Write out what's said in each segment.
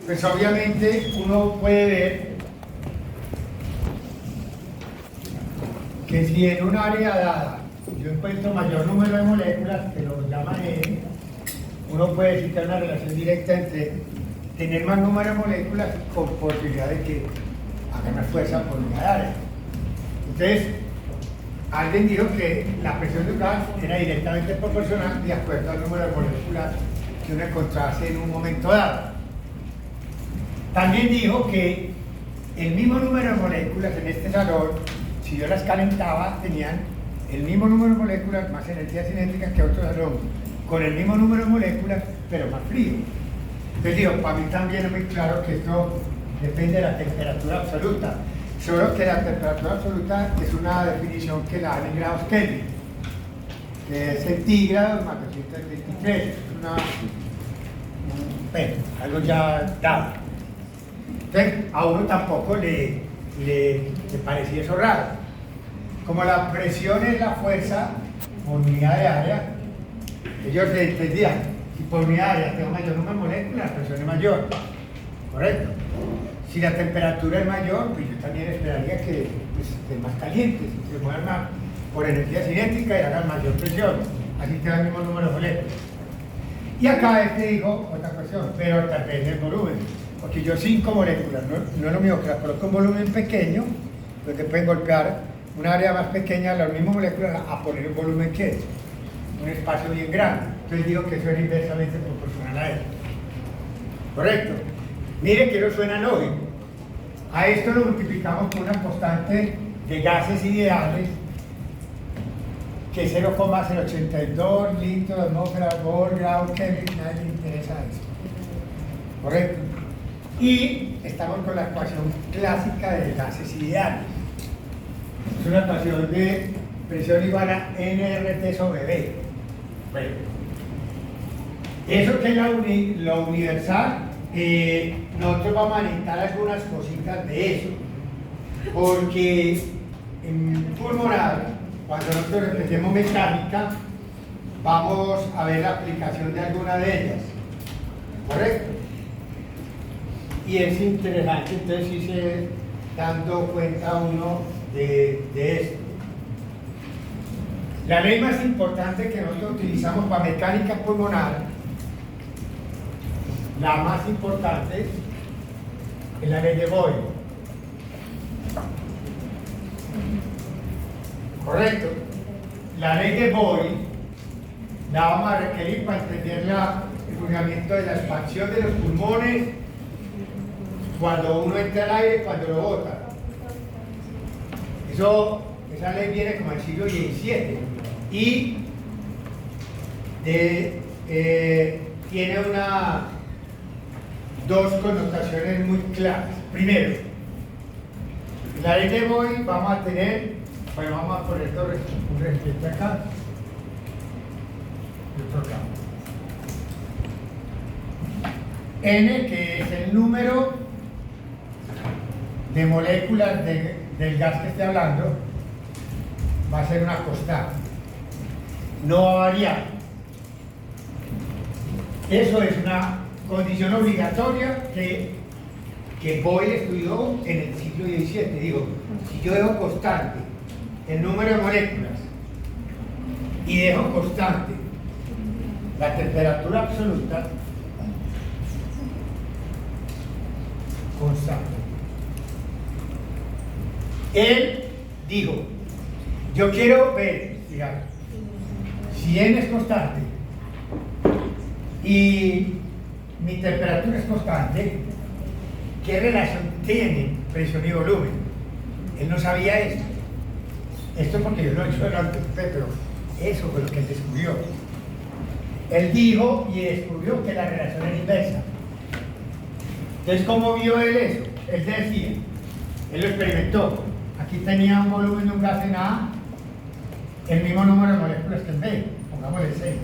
Pues obviamente uno puede ver que si en un área dada yo encuentro mayor número de moléculas, que lo llaman N, uno puede decir que hay una relación directa entre tener más número de moléculas con posibilidad de que haga más fuerza por unidad de área. Entonces, alguien dijo que la presión de un gas era directamente proporcional de acuerdo al número de moléculas que uno encontrase en un momento dado. También dijo que el mismo número de moléculas en este salón, si yo las calentaba, tenían el mismo número de moléculas más energía cinética que otro salón, con el mismo número de moléculas, pero más frío. Entonces digo, para mí también es muy claro que esto depende de la temperatura absoluta, solo que la temperatura absoluta es una definición que la dan en grados Kelvin, que es centígrados más 223, es algo ya dado. Entonces, a uno tampoco le parecía eso raro. Como la presión es la fuerza por unidad de área, ellos entendían, si por unidad de área tengo mayor número de moléculas, la presión es mayor, ¿correcto? Si la temperatura es mayor, pues yo también esperaría que esté más caliente, se muevan más por energía cinética y hagan mayor presión, así te da el mismo número de moléculas. Y acá este dijo otra cuestión, pero depende del volumen, porque yo 5 moléculas, no es lo mismo que las coloco en volumen pequeño, pues te pueden golpear una área más pequeña, las mismas moléculas, a poner un volumen que es un espacio bien grande. Entonces digo que eso es inversamente proporcional a esto. ¿Correcto? Miren que no suena lógico. A esto lo multiplicamos por una constante de gases ideales que es 0,082 litros de atmósfera por grado Kelvin, nadie le interesa eso. ¿Correcto? Y estamos con la ecuación clásica de gases ideales. Es una ecuación de presión igual a nRT sobre B. Bueno, eso que es lo universal, nosotros vamos a necesitar algunas cositas de eso, porque en pulmonar, cuando nosotros empecemos mecánica, vamos a ver la aplicación de alguna de ellas, ¿correcto? Y es interesante, entonces sí se dando cuenta uno de esto. La ley más importante que nosotros utilizamos para mecánica pulmonar, la más importante, es la ley de Boyle. Correcto. La ley de Boyle la vamos a requerir para entender el funcionamiento de la expansión de los pulmones cuando uno entra al aire, cuando lo bota. Esa ley viene como del siglo XVII y tiene dos connotaciones muy claras. Primero, la ley de Boyle vamos a tener, bueno, vamos a poner un recipiente acá y otro acá. N, que es el número de moléculas del gas que esté hablando, va a ser una constante, no va a variar. Eso es una condición obligatoria que Boyle estudió en el siglo XVII. Digo, si yo dejo constante el número de moléculas y dejo constante la temperatura absoluta, constante. Él dijo, yo quiero ver, digamos, si N es constante y mi temperatura es constante, ¿qué relación tiene presión y volumen? Él no sabía esto. Esto porque yo lo he hecho delante de usted, pero eso fue lo que él descubrió. Él dijo y descubrió que la relación era inversa. Entonces, ¿cómo vio él eso? Él decía, él lo experimentó. Aquí tenía un volumen de un gas en A, el mismo número de moléculas que en B, pongámosle 6.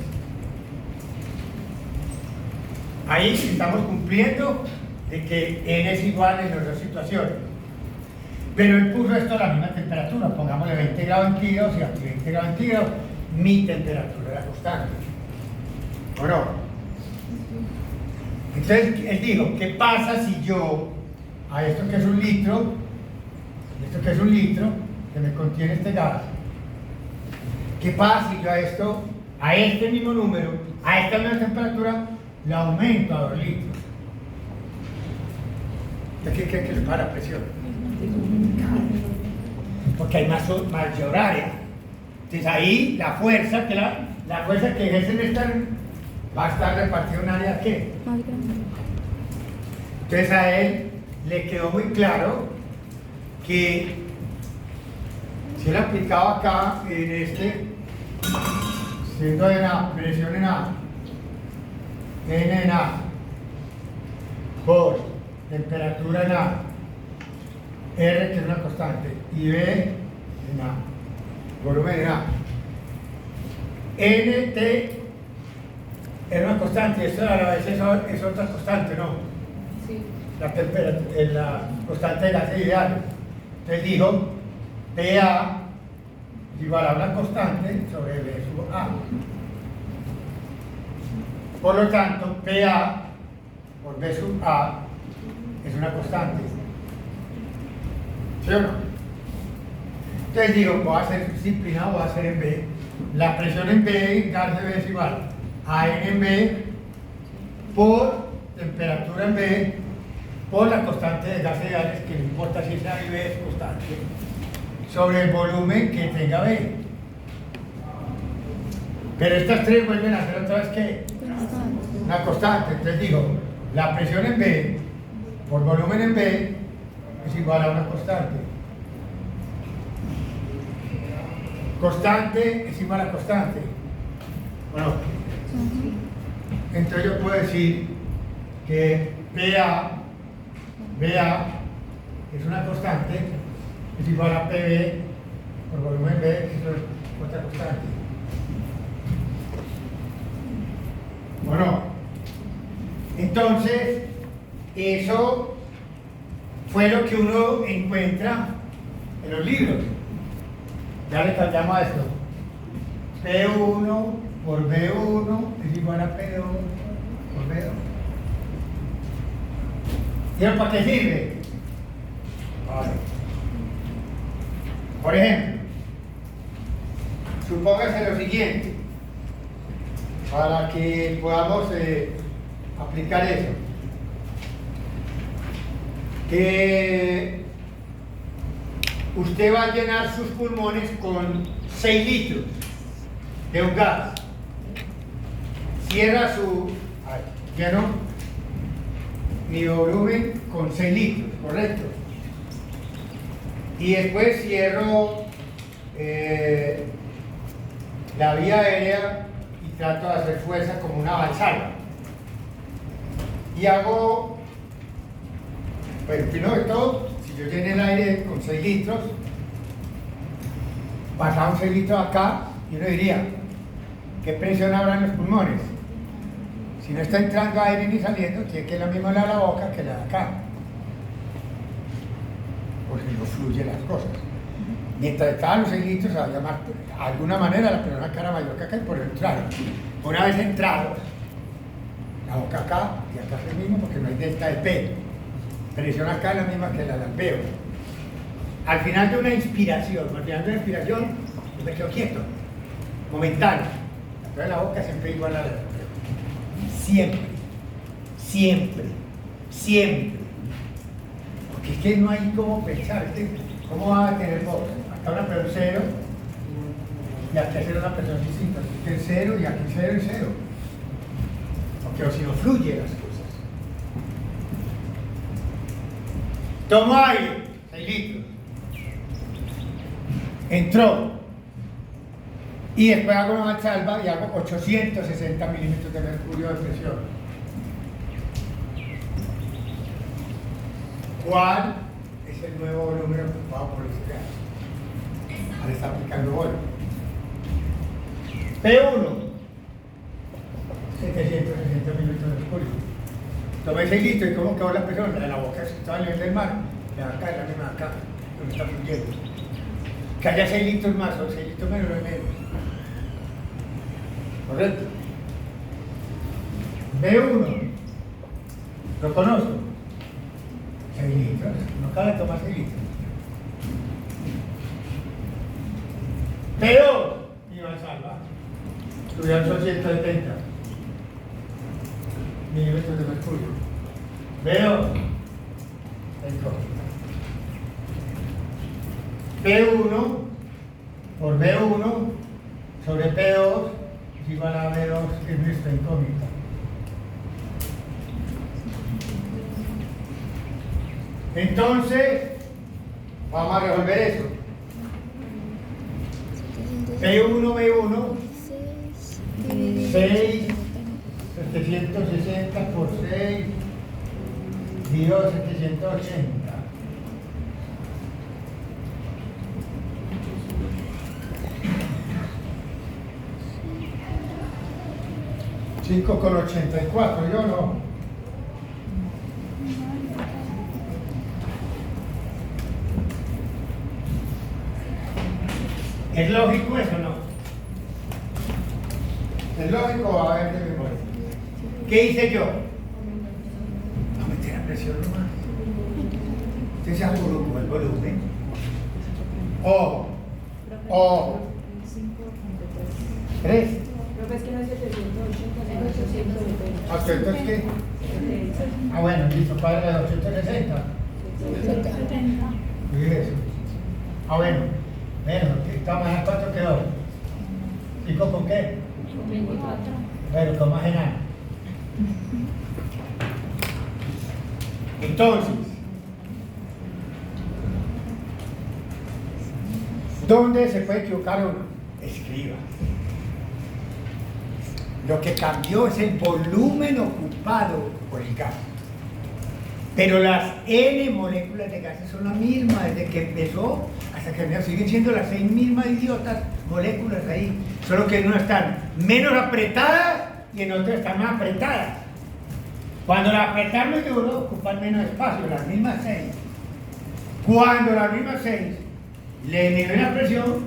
Ahí estamos cumpliendo de que N es igual en las dos situaciones. Pero él puso esto a la misma temperatura, pongámosle 20 grados centígrados y aquí 20 grados centígrados, mi temperatura era constante. ¿O no? Entonces él dijo, ¿qué pasa si yo a esto que es un litro, que me contiene este gas, qué pasa si yo a esto, a este mismo número, a esta misma temperatura, le aumento a 2 litros? ¿Qué le para la presión? Porque hay mayor área. Entonces ahí la fuerza que ejercen va a estar repartida en un área ¿qué? Entonces a él le quedó muy claro que si él aplicaba acá en siendo en A, presión en A, N en A, por temperatura en A, R que es una constante, y B en A, volumen en A. NT era una constante, esto a la vez es otra constante, ¿no? Sí. La constante de gases ideales. Entonces dijo, PA igual a una constante sobre B sub A. Por lo tanto, PA por B sub A es una constante. ¿Sí o no? Entonces digo, voy a hacer disciplinado, voy a hacer en B. La presión en B, gas de B es igual a N en B por temperatura en B por la constante de gases ideales, que no importa si es A y B es constante, sobre el volumen que tenga B. Pero estas tres vuelven a ser otra vez ¿qué? Una constante. Entonces digo, la presión en B por volumen en B es igual a una constante. Constante es igual a constante. Bueno, entonces yo puedo decir que BA es una constante, es igual a PB por volumen B, eso es otra constante. Bueno, entonces eso fue lo que uno encuentra en los libros. Ya le cambiamos a esto. P1 por B1 es igual a P2 por B2. ¿Y eso para qué sirve? Vale. Por ejemplo, supóngase lo siguiente, para que podamos aplicar eso. Que usted va a llenar sus pulmones con 6 litros de un gas. Cierra lleno mi volumen con 6 litros, ¿correcto? Y después cierro la vía aérea y trato de hacer fuerza como una valsalva. Y hago, bueno, primero de todo, si yo llené el aire con 6 litros, pasamos 6 litros acá, y uno diría, ¿qué presión habrá en los pulmones? Si no está entrando aire ni saliendo, tiene que ir la misma la de la boca que la de acá. Porque no fluyen las cosas. Mientras estaban los 6 litros, se va a llamar de alguna manera la persona que era mayor que acá y por eso entraron. Una vez entrados, la boca acá y acá es el mismo porque no hay delta de P. Presión acá es la misma que la del alveo. Al final de una inspiración, al final de una inspiración, yo me quedo quieto, momentáneo. Entonces la boca siempre igual a la del alveo. Siempre, siempre, siempre. Porque es que no hay cómo pensar, ¿cómo va a tener voz? Acá una presión cero y aquí hacer una presión distinta. Aquí es cero y aquí cero y cero. Porque si no fluye las cosas. Tomo aire, 6 litros. Entró. Y después hago una valsalva y hago 860 milímetros de mercurio de presión. ¿Cuál es el nuevo número ocupado por ese gas? Al estar aplicando bolo. P1, 760 milímetros de mercurio. Tomé 6 litros y ¿cómo quedó la presión? La de la boca estaba a nivel del mar, la de acá es la misma de acá, donde está fluyendo. Que haya 6 litros más o 6 litros menos, no es menos. ¿Correcto? B1 Lo conozco. 6 litros. No cabe tomar 6 litros. Pero, Iván Salva, tuvieron 170 milímetros de mercurio. Veo el costo. P1 por B1 sobre P2 es igual a B2, que es nuestra incógnita. Entonces, vamos a resolver eso. P1, B1, 6, 760 por 6, dividido 780. 5,84, yo no. ¿Es lógico eso o no? ¿Es lógico? A ver de memoria. ¿Qué hice yo? No meter la presión nomás. Usted se apuró con el volumen. O 3. Es que no es 780, sino 820. ¿Entonces qué? Ah, bueno, listo, padre de 860. ¿Y eso? Ah, bueno, menos, ¿estamos en cuánto quedó? ¿5 con qué? 24. Pero con más enano. Entonces, ¿dónde se puede equivocar uno? Escriba. Lo que cambió es el volumen ocupado por el gas. Pero las N moléculas de gases son las mismas desde que empezó hasta que terminó. Siguen siendo las 6 mismas idiotas moléculas ahí. Solo que en una están menos apretadas y en otra están más apretadas. Cuando la apretan muy duro, ocupan menos espacio, las mismas 6. Cuando las mismas 6 le disminuyen la presión,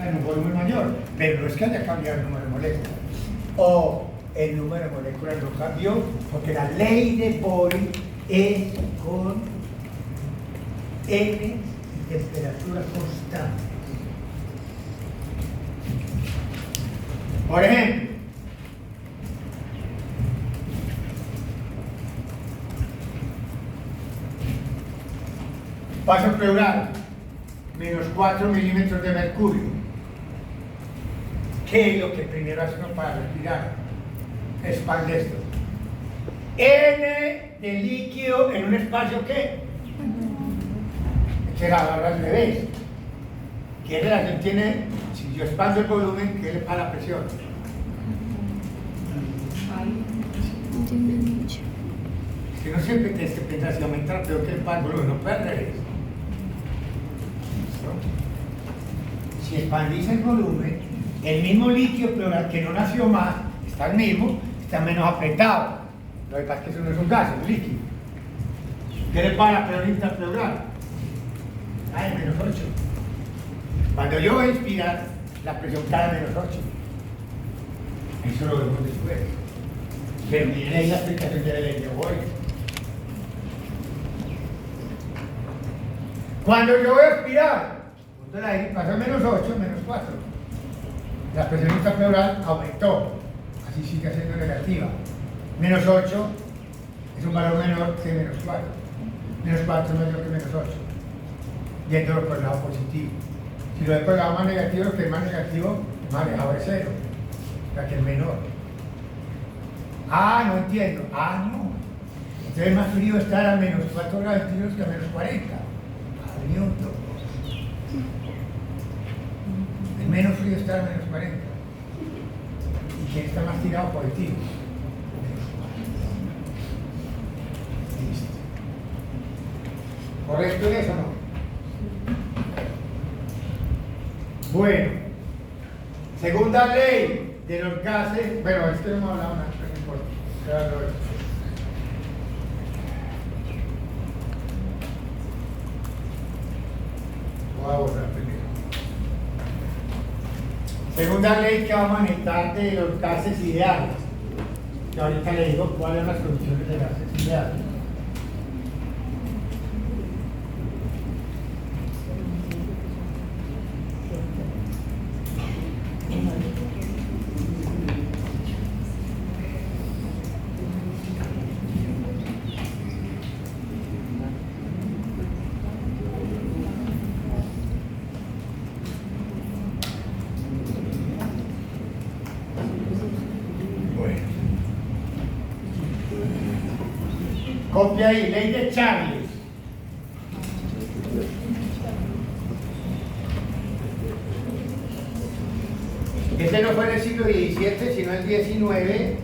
en un volumen mayor. Pero no es que haya cambiado el número de moléculas. O el número de moléculas no cambió, porque la ley de Boyle es con N y temperatura constante. Por ejemplo, paso pleural, menos 4 milímetros de mercurio. ¿Qué es lo que primero hace uno para respirar? Expande esto. N de líquido en un espacio ¿qué? Que la barra al revés. ¿Qué relación tiene? Si yo expando el volumen, ¿qué le pasa a la presión? Es que no siempre tienes que pensar si aumenta, pero que le pasa al volumen, no puede al revés. Si expandís el volumen, el mismo líquido pleural que no nació más, está el mismo, está menos apretado. Lo que pasa es que eso no es un gas, es un líquido. ¿Qué le pasa a la presión interpleural? Ay, menos 8. Cuando yo voy a inspirar, la presión cae a menos 8. Eso lo vemos después. Pero miren ahí la explicación de la ley de Boyle. Cuando yo voy a expirar, punto de aire pasa a menos 8, menos 4. La presión interpleural aumentó, así sigue siendo negativa. Menos 8 es un valor menor que menos 4. Menos 4 es mayor que menos 8. Yéndolo por el lado positivo. Si lo ve por el lado más negativo, lo que es más negativo es más alejado de 0. O sea que es menor. Ah, no entiendo. Ah, no. Entonces es más frío estar a menos 4 grados centígrados que a menos 40. A Newton. Es menos frío estar a menos 40. ¿Y quién está más tirado? Positivo. Listo. ¿Correcto es eso o no? Bueno, segunda ley de los gases. Bueno, es que no hemos hablado nada, pero no importa. Claro, voy a borrar primero. Segunda ley que vamos a necesitar de los gases ideales. que ahorita le digo cuáles son las condiciones de la accesibilidad. Copia ahí, ley de Charles. Este no fue en el siglo XVII, sino el XIX,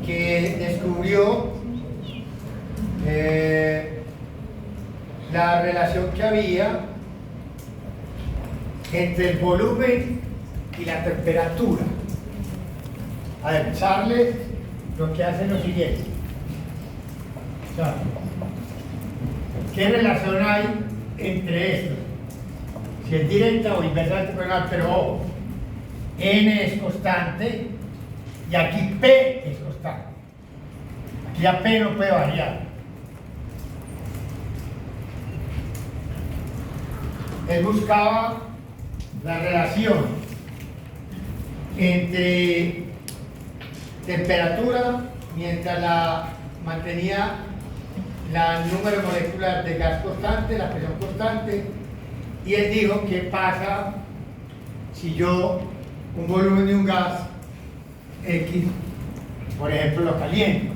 que descubrió la relación que había entre el volumen y la temperatura. A ver, Charles lo que hace es lo siguiente. O sea, ¿qué relación hay entre esto? Si es directa o inversamente proporcional, pero ojo, N es constante y aquí P es constante. Aquí ya P no puede variar. Él buscaba la relación entre temperatura mientras la mantenía el número molecular de gas constante, la presión constante, y él dijo qué pasa si yo un volumen de un gas X, por ejemplo, lo caliento.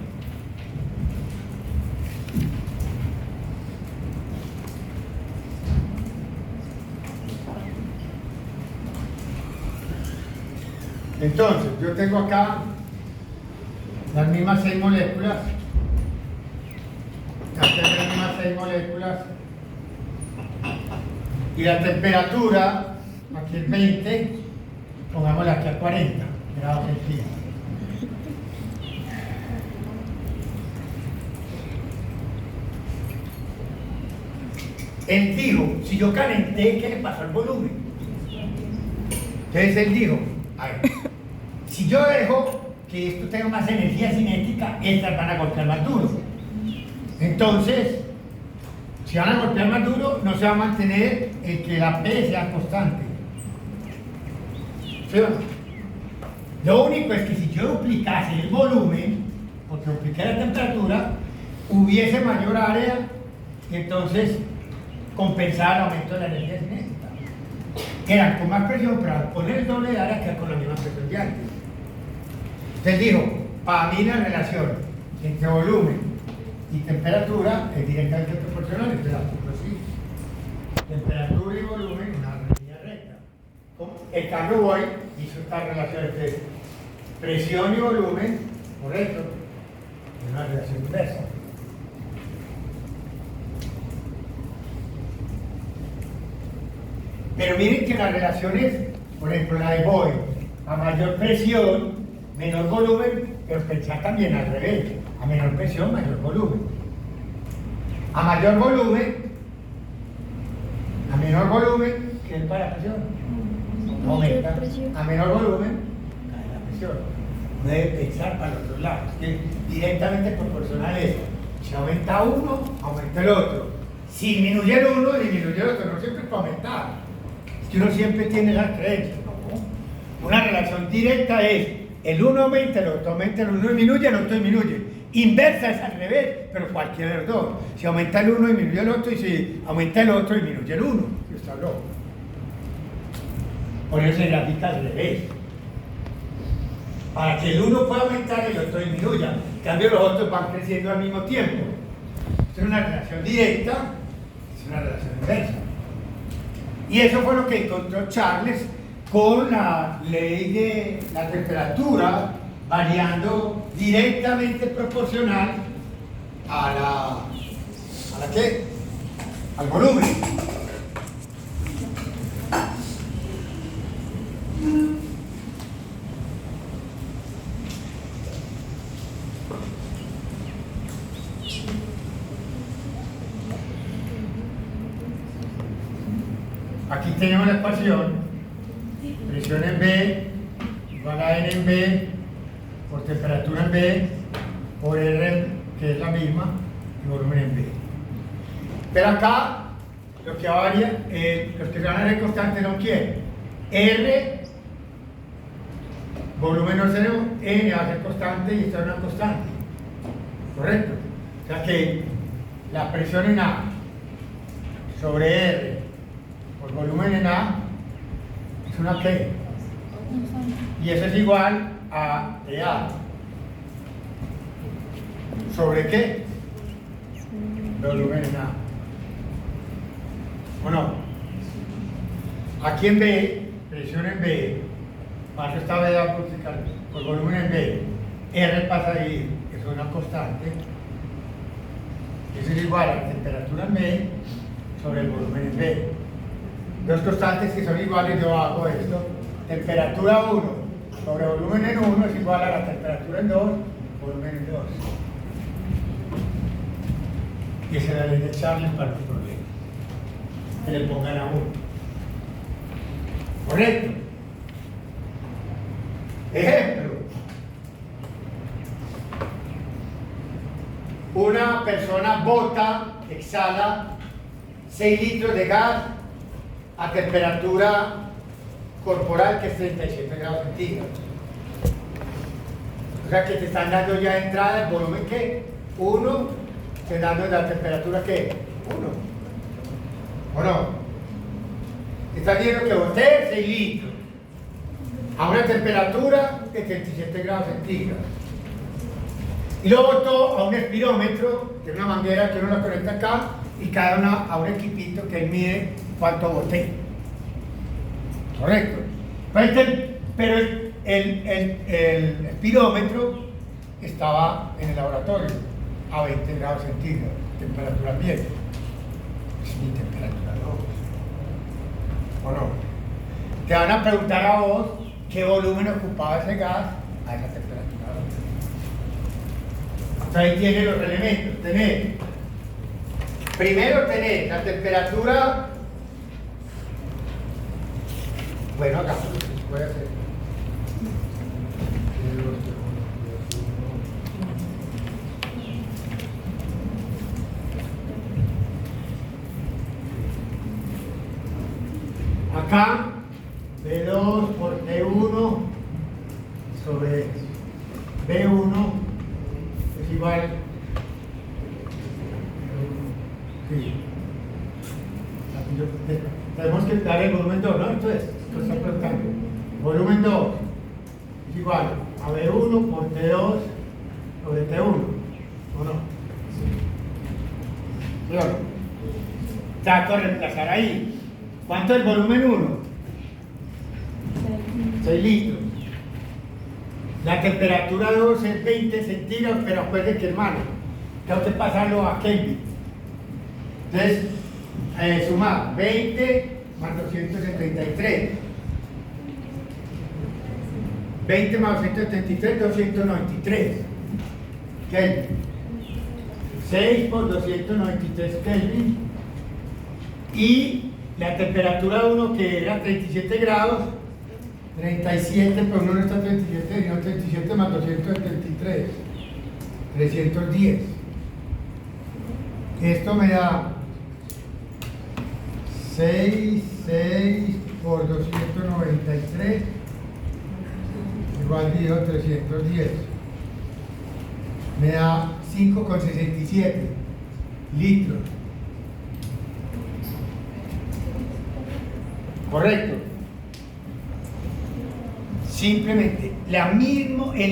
Entonces, yo tengo acá las mismas 6 moléculas. Las mismas 6 moléculas. Y la temperatura, aquí es 20, pongámosla aquí a 40 grados centígrados. Él dijo, si yo calenté, ¿qué le pasó al volumen? Entonces él dijo, a ver, si yo dejo que esto tenga más energía cinética, estas van a golpear más duro. Entonces, si van a golpear más duro, no se va a mantener el que la P sea constante. ¿Sí o no? Lo único es que si yo duplicase el volumen, porque dupliqué la temperatura, hubiese mayor área, y entonces compensaba el aumento de la energía cinética. Eran con más presión, pero al poner el doble de área queda con la misma presión de antes. Entonces dijo, para mí la relación entre volumen y temperatura es directamente proporcional, entonces la pongo así. Temperatura y volumen, una línea recta. El Carlo Boy hizo esta relación entre presión y volumen, correcto, es una relación inversa. Pero miren que las relaciones, por ejemplo la de Boy, a mayor presión, menor volumen, pero pensar también al revés, a menor presión, mayor volumen. A mayor volumen, a menor volumen, ¿qué es para la presión? Aumenta. A menor volumen, cae la presión. No debe pensar para los otros lados, que directamente proporcional es, si aumenta uno, aumenta el otro. Si disminuye el uno, disminuye el otro, no siempre es para aumentar. Es que uno siempre tiene la creencia, ¿no? Una relación directa es, el uno aumenta, el otro aumenta, el uno disminuye, el otro disminuye. Inversa es al revés, pero cualquiera de los dos. Si aumenta el uno, disminuye el otro, y si aumenta el otro, disminuye el uno. Eso está loco. Por eso se grafica al revés. Para que el uno pueda aumentar, el otro disminuya. En cambio, los otros van creciendo al mismo tiempo. Esto es una relación directa, es una relación inversa. Y eso fue lo que encontró Charles con la ley de la temperatura variando directamente proporcional a la ¿qué? Al volumen. Aquí tenemos la ecuación, presión en B igual a N en B por temperatura en B por R, que es la misma, y volumen en B. Pero acá, lo que varía, los que van a ser constantes son quién. R, volumen no tenemos, N va a ser constante y esta es una constante. ¿Correcto? O sea que la presión en A sobre R por volumen en A es una ¿qué? Y eso es igual a EA. ¿Sobre qué? Volumen en A. ¿O no? Aquí en B, presión en B, paso esta B por volumen en B, R pasa ahí, que es una constante, eso es igual a la temperatura en B sobre el volumen en B. Dos constantes que son iguales, yo hago esto, temperatura 1 sobre volumen en 1 es igual a la temperatura en 2, volumen en 2. Y esa es la ley de Charles para los problemas. Que le pongan a 1. ¿Correcto? Ejemplo. Una persona bota, exhala 6 litros de gas a temperatura corporal que es 37 grados centígrados. O sea que te están dando ya de entrada el volumen que 1, te dando la temperatura que 1. ¿O no? Te están diciendo que boté 6 litros a una temperatura de 37 grados centígrados. Y lo botó a un espirómetro, que es una manguera que uno la conecta acá, y cada una a un equipito que mide cuánto boté. ¿Correcto? Pero el espirómetro estaba en el laboratorio a 20 grados centígrados, temperatura ambiente. Es mi temperatura 2. ¿O no? Te van a preguntar a vos qué volumen ocupaba ese gas a esa temperatura 2. Entonces ahí tiene los elementos. Primero tenés la temperatura. Bueno, acá se puede hacer. Acá, B2 por T1 sobre B1 es igual. Sí. Tenemos que dar el volumen 2, ¿no? Entonces, esto está preguntando. Volumen 2 es igual a B1 por T2 sobre T1. ¿O no? ¿Sí o no? Trato de reemplazar ahí. ¿Cuánto es el volumen 1? 6 litros. La temperatura 2 es 20 centígrados, pero acuérdense que, hermano, tengo que pasarlo a Kelvin. Entonces, sumar 20 más 273. 20 más 273, 293 Kelvin. 6 por 293 Kelvin. Y la temperatura 1, que era 37 grados, 37, pero no está 37, sino 37 más 273, 310. Esto me da 6 por 293 igual dividido 310. Me da 5,67 litros. ¿Correcto? Simplemente el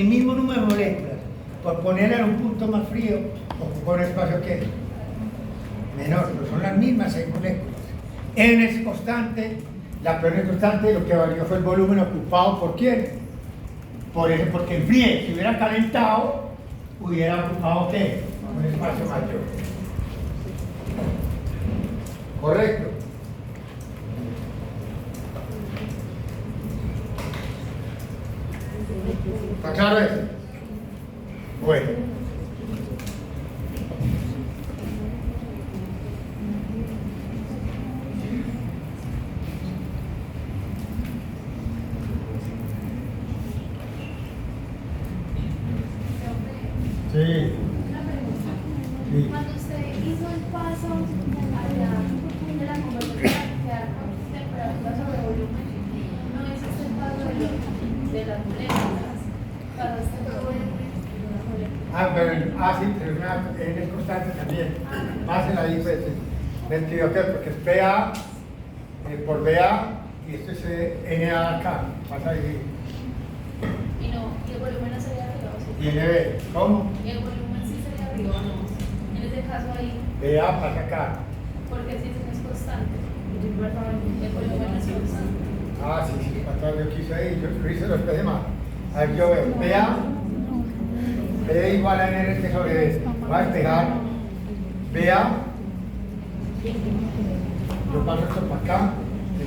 mismo número de moléculas, por ponerla en un punto más frío, ocupa un espacio que menor, pero son las mismas 6 moléculas. N es constante, la P es constante, lo que varió fue el volumen ocupado por quién. Por eso, porque enfríe, si hubiera calentado, hubiera ocupado ¿qué? Un espacio mayor. ¿Correcto? ¿Está claro eso? Bueno. Sí. Ah, sí, pero es una N constante también. Más en ahí, pues, 22, porque es PA por BA y esto es NA acá. Pasa ahí. Y no, y el volumen no sería arriba, ¿o sí? Y NB, ¿cómo? Y el volumen sí sería arriba, ¿o no? En este caso ahí, BA pasa acá. porque si no es constante, el volumen no es constante. Ah, sí, sí, cuando yo quise ahí, yo hice los P de más. A ver, yo veo, BA, B igual a NRT sobre B. Va a despejar BA. Yo paso esto para acá,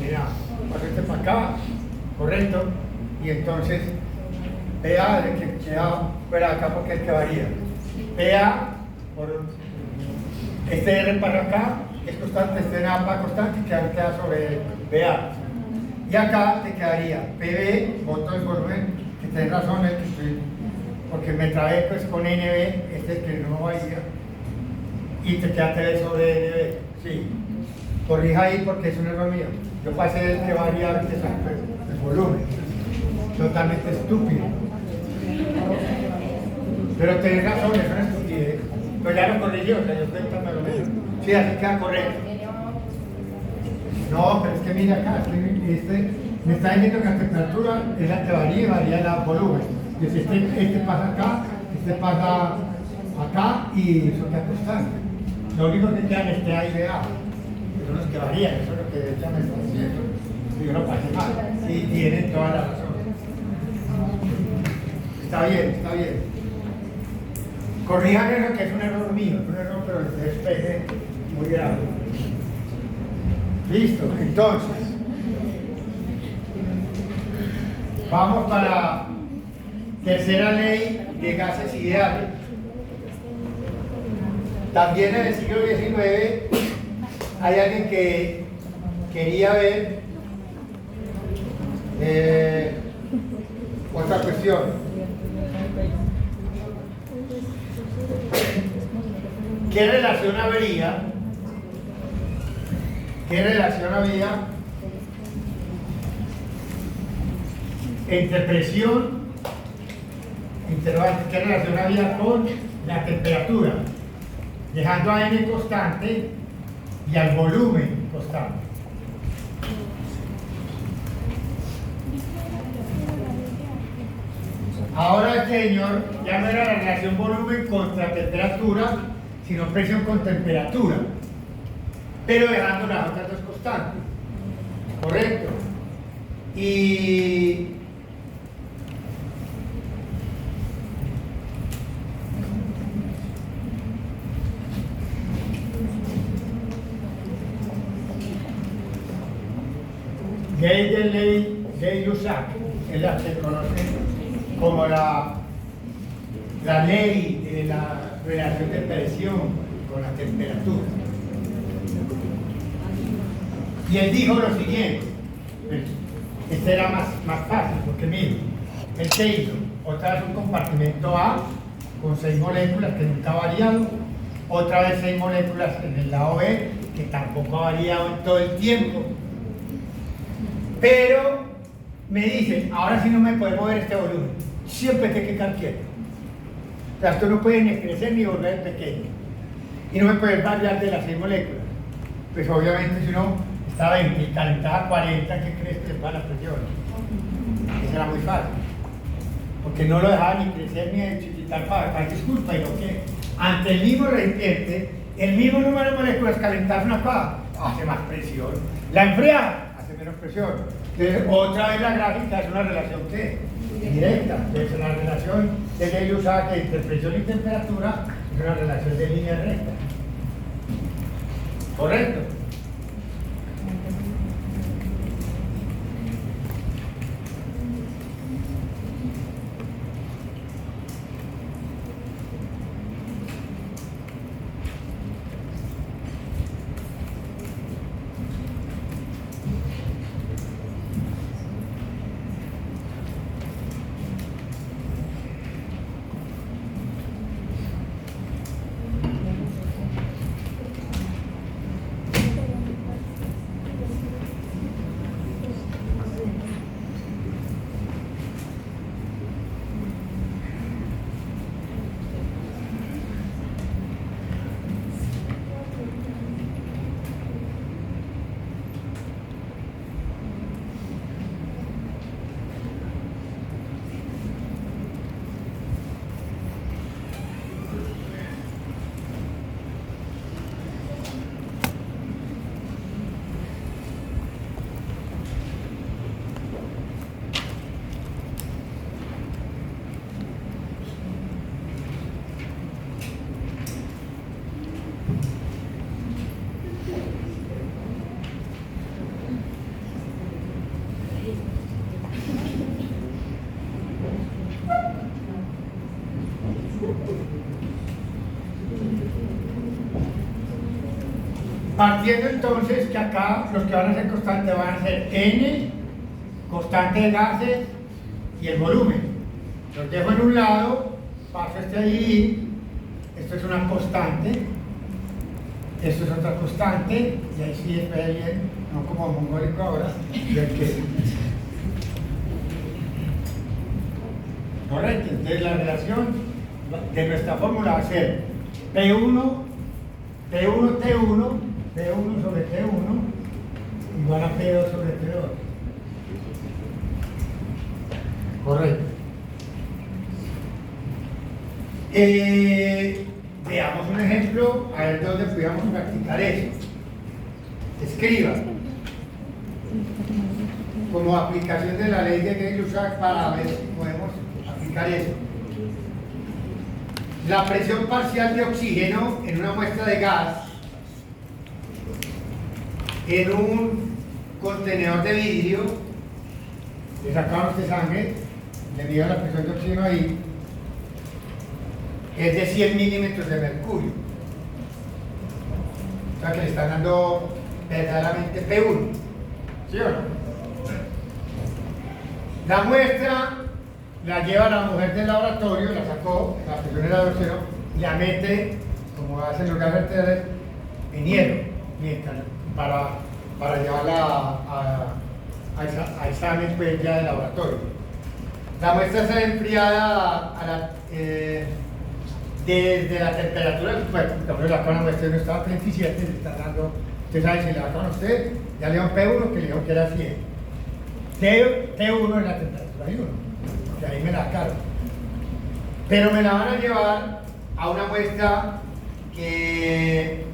mira, paso esto para acá, correcto, y entonces PA de que queda fuera de acá porque es que varía. PA por este R para acá es constante, este NA para constante y queda sobre BA. Y acá te quedaría PB, voto el volumen, que tenés razón, el que estoy, porque me trabé pues con NB, este que no varía, y te queda TB sobre NB, sí. Corrija ahí porque es un error mío. Yo pasé del que varía el volumen. Totalmente estúpido. Pero tenés razón, es una estupidez. Pero ya lo corrigió, o sea, yo cuéntame lo mismo. Sí, así queda correcto. No, pero es que mira acá, me está diciendo que la temperatura es la que varía y varía el volumen. Y si este pasa acá, este pasa acá y eso queda constante. Lo único que quedan es A y BA. Son los que varían, eso es lo que ella me está diciendo. Y yo no pasé mal. Sí, tienen toda la razón. Está bien, está bien. Corrijan eso que es un error mío, es un error pero el despeje muy grave. Listo, entonces. Vamos para la tercera ley de gases ideales. También en el siglo XIX hay alguien que quería ver otra cuestión. ¿Qué relación habría entre presión intervalo? ¿Qué relación había con la temperatura? Dejando a N constante y al volumen constante. Ahora el señor ya no era la relación volumen contra temperatura, sino presión con temperatura, pero dejando las otras dos constantes. ¿Correcto? Y Gay-Lussac es la que se conoce como la ley de la relación de presión con la temperatura. Y él dijo lo siguiente, este era más fácil, porque mire, él se hizo otra vez un compartimento A con 6 moléculas que nunca ha variado, otra vez 6 moléculas en el lado B que tampoco ha variado en todo el tiempo. Pero me dicen, ahora sí no me puede mover este volumen, siempre te queda quieto. O sea, esto no puede ni crecer ni volver pequeño. Y no me puede variar de las 6 moléculas. Pues obviamente si uno está a 20 y calentaba a 40, ¿qué crees que le va a la presión? Eso era muy fácil. Porque no lo dejaba ni crecer ni de chiquitar para dar disculpa, y lo que ante el mismo recipiente, el mismo número de moléculas calentar una pava, hace más presión. La enfriar, menos presión. Entonces, otra vez la gráfica es una relación ¿qué? Directa. Entonces, la relación de Gay-Lussac entre presión y temperatura es una relación de línea recta. ¿Correcto? Partiendo entonces que acá los que van a ser constantes van a ser N, constante de gases y el volumen. Los dejo en un lado, paso este ahí, esto es una constante, esto es otra constante, y ahí sí es bien, no como mongólico ahora, del que... Correcto, entonces la relación de nuestra fórmula va a ser P1, T1 sobre T1 igual a P2 sobre T2. Correcto. Veamos un ejemplo, a ver dónde pudiéramos practicar eso. Escriba. Como aplicación de la ley de Gay-Lussac para ver si podemos aplicar eso. La presión parcial de oxígeno en una muestra de gas en un contenedor de vidrio, le sacaron este sangre, le dieron la presión de oxígeno ahí, es de 100 milímetros de mercurio. O sea que le están dando verdaderamente P1. ¿Sí o no? La muestra la lleva la mujer del laboratorio, la sacó, la presión era de oxígeno, y la mete, como hacen los gases arteriales, en hielo, para llevarla a examen pues, ya de laboratorio. La muestra está enfriada desde la temperatura del cuerpo. Por ejemplo, la cana muestra no estaba a 37, le está dando, usted sabe si le va a usted, ya le dio un P1 que le dijo que era 100. T1 es la temperatura de 1, que ahí me la cargo. Pero me la van a llevar a una muestra que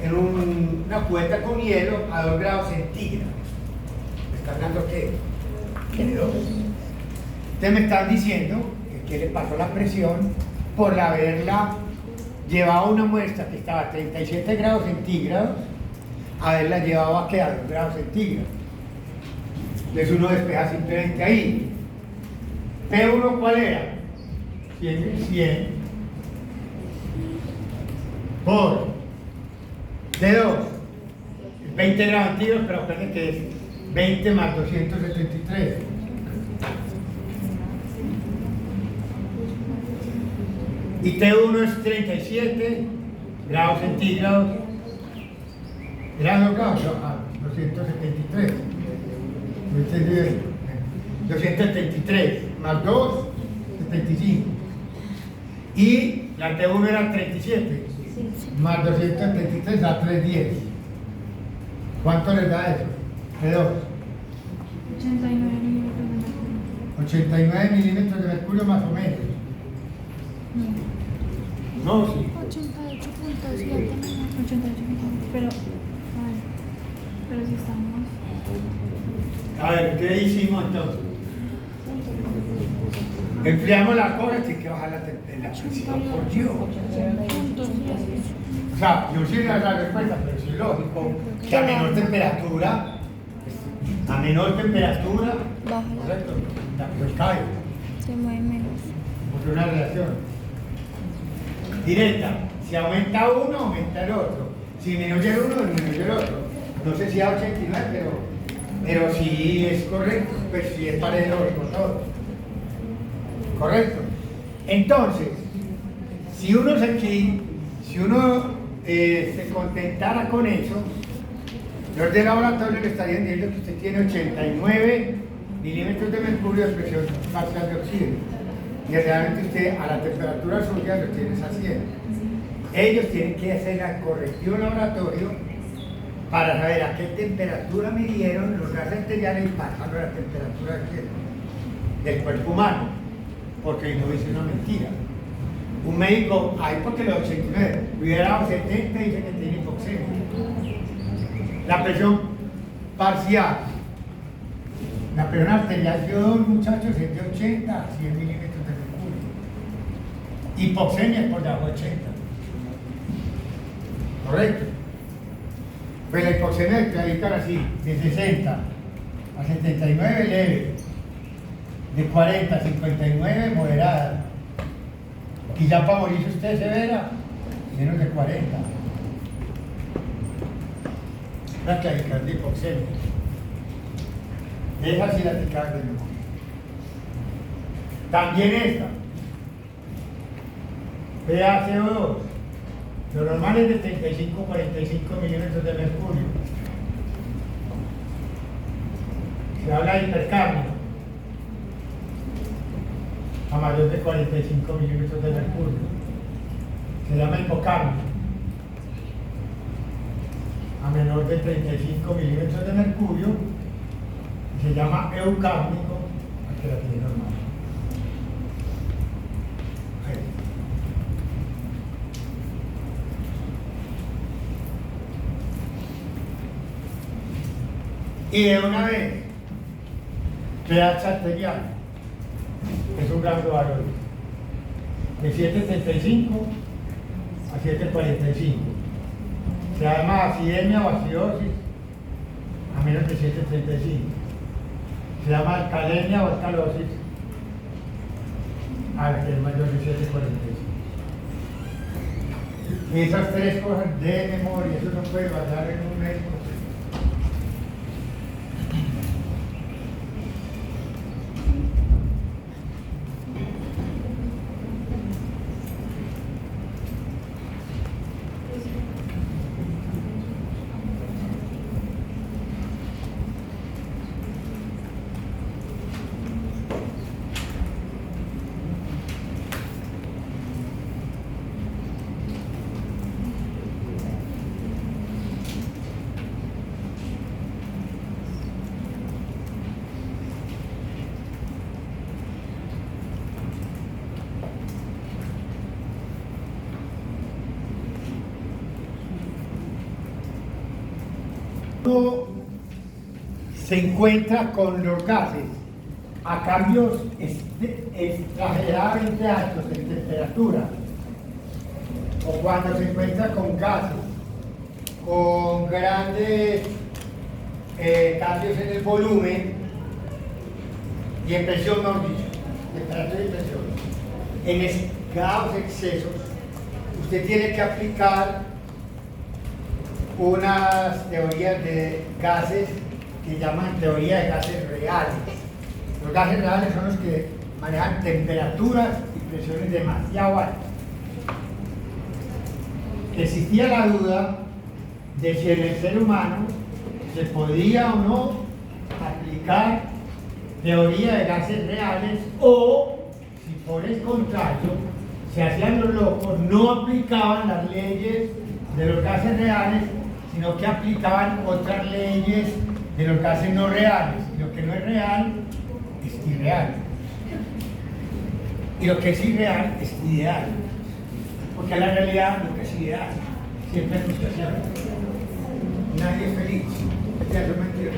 en una cubeta con hielo a 2 grados centígrados. ¿Me están dando qué? ¿Qué 2? Ustedes me están diciendo que le pasó la presión por haberla llevado a una muestra que estaba a 37 grados centígrados, haberla llevado a ¿qué? A 2 grados centígrados. Entonces uno despeja simplemente ahí. P1 ¿cuál era? 100 por T2, 20 grados centígrados, pero acuérdense que es 20 más 273. Y T1 es 37 grados centígrados. ¿Era 2 grados? 273. 273 más 2, 75. Y la T1 era 37, más 273 da 310. ¿Cuánto les da eso? P2. 89 milímetros de mercurio. 89 milímetros de mercurio más o menos. No, sí. 88.7, pero si estamos... A ver, ¿qué hicimos entonces? Enfriamos la cosa, tiene que bajar la presión por Dios. O sea, yo sí le doy la respuesta, pero sí es lógico que a menor temperatura, correcto, la presión cae. Se mueve menos. Por una relación directa. Si aumenta uno, aumenta el otro. Si disminuye el uno, disminuye el otro. No sé si a 89, pero si es correcto, pues si es parejo con todo. ¿Correcto? Entonces, si uno se contentara con eso, los de laboratorio le estarían diciendo que usted tiene 89 milímetros de mercurio de presión parcial de oxígeno. Y realmente usted a la temperatura suya lo tiene a 100. Ellos tienen que hacer la corrección laboratorio para saber a qué temperatura midieron los gases arteriales y pasarlo a la temperatura del cuerpo humano, porque no dice una mentira. Un médico, ahí porque los 89, hubiera dado 70 y dice que tiene hipoxemia. La presión parcial, la presión arterial de dos muchachos es de 80 a 100 milímetros de mercurio. Hipoxemia es por debajo de 80. ¿Correcto? Pues la hipoxemia se dedica así, de 60 a 79 leve, de 40 a 59 moderada, y ya para morirse usted severa, menos de 40. la clavicardia hipoxémica. Esa sí la taquicardia de memoria. También esta. PaCO2. Lo normal es de 35 a 45 milímetros de mercurio. Se habla de hipercapnia a mayor de 45 milímetros de mercurio. Se llama hipocapnia a menor de 35 milímetros de mercurio. Y se llama eucápnico al que la tiene normal. Y de una vez, pH arterial es un rango de valor de 7.75 a 7.45. Se llama acidemia o acidosis a menos de 7.35. Se llama alcalemia o alcalosis a la que es mayor de 7.45. Esas tres cosas de memoria, eso no puede basar en un médico. Se encuentra con los gases a cambios exageradamente altos en temperatura, o cuando se encuentra con gases con grandes cambios en el volumen y en presión, no dicho, temperatura y presión, en grados excesos, usted tiene que aplicar unas teorías de gases que llaman teoría de gases reales. Los gases reales son los que manejan temperaturas y presiones demasiado altas. Existía la duda de si en el ser humano se podía o no aplicar teoría de gases reales, o si por el contrario se hacían los locos, no aplicaban las leyes de los gases reales, sino que aplicaban otras leyes de los gases no reales. Y lo que no es real es irreal. Y lo que es irreal es ideal. Porque en la realidad lo que es ideal siempre es frustración. Nadie es feliz. Eso es mentira,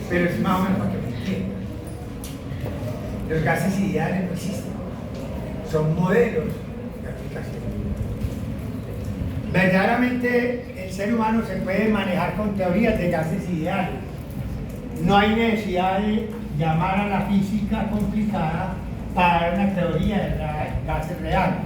pero es más o menos para que me entiendan. Los gases ideales no existen. Son modelos de aplicación. Verdaderamente el ser humano se puede manejar con teorías de gases ideales. No hay necesidad de llamar a la física complicada para dar una teoría de gases reales.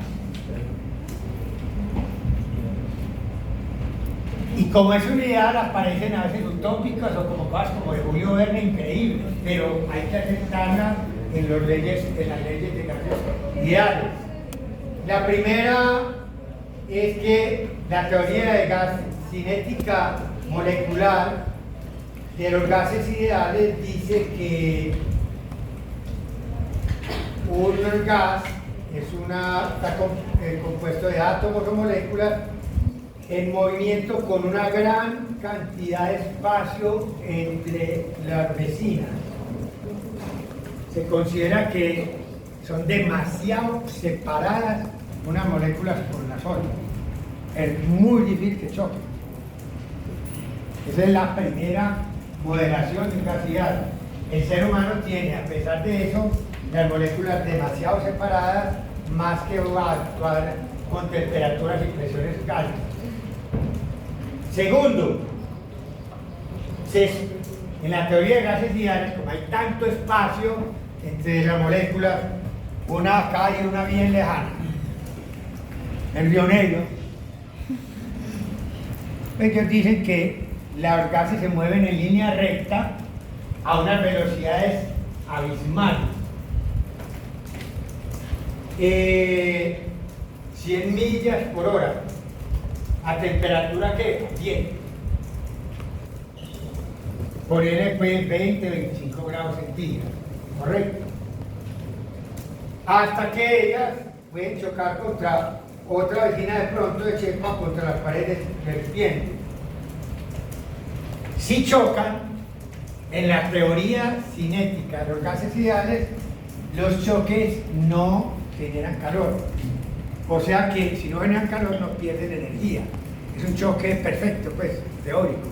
Y como es un ideal, aparecen a veces utópicas o como cosas como de Julio Verne increíbles, pero hay que aceptarlas en las leyes de gases ideales. La primera es que la teoría de gas cinética molecular de los gases ideales dice que un gas está compuesto de átomos o moléculas en movimiento con una gran cantidad de espacio entre las vecinas. Se considera que son demasiado separadas unas moléculas por las otras. Es muy difícil que choquen. Esa es la primera moderación de gasidad. El ser humano tiene, a pesar de eso, las moléculas demasiado separadas, más que va a actuar con temperaturas y presiones altas. Segundo, en la teoría de gases ideales, como hay tanto espacio entre las moléculas, una acá y una bien lejana, el Río Negro, ellos dicen que los gases se mueven en línea recta a unas velocidades abismales. 100 millas por hora. ¿A temperatura qué? 10. Por N pues 20, 25 grados centígrados. ¿Correcto? Hasta que ellas pueden chocar contra otra vecina de pronto de chepa contra las paredes recipientes. Si chocan, en la teoría cinética de los gases ideales, los choques no generan calor. O sea que si no generan calor no pierden energía. Es un choque perfecto, pues, teórico.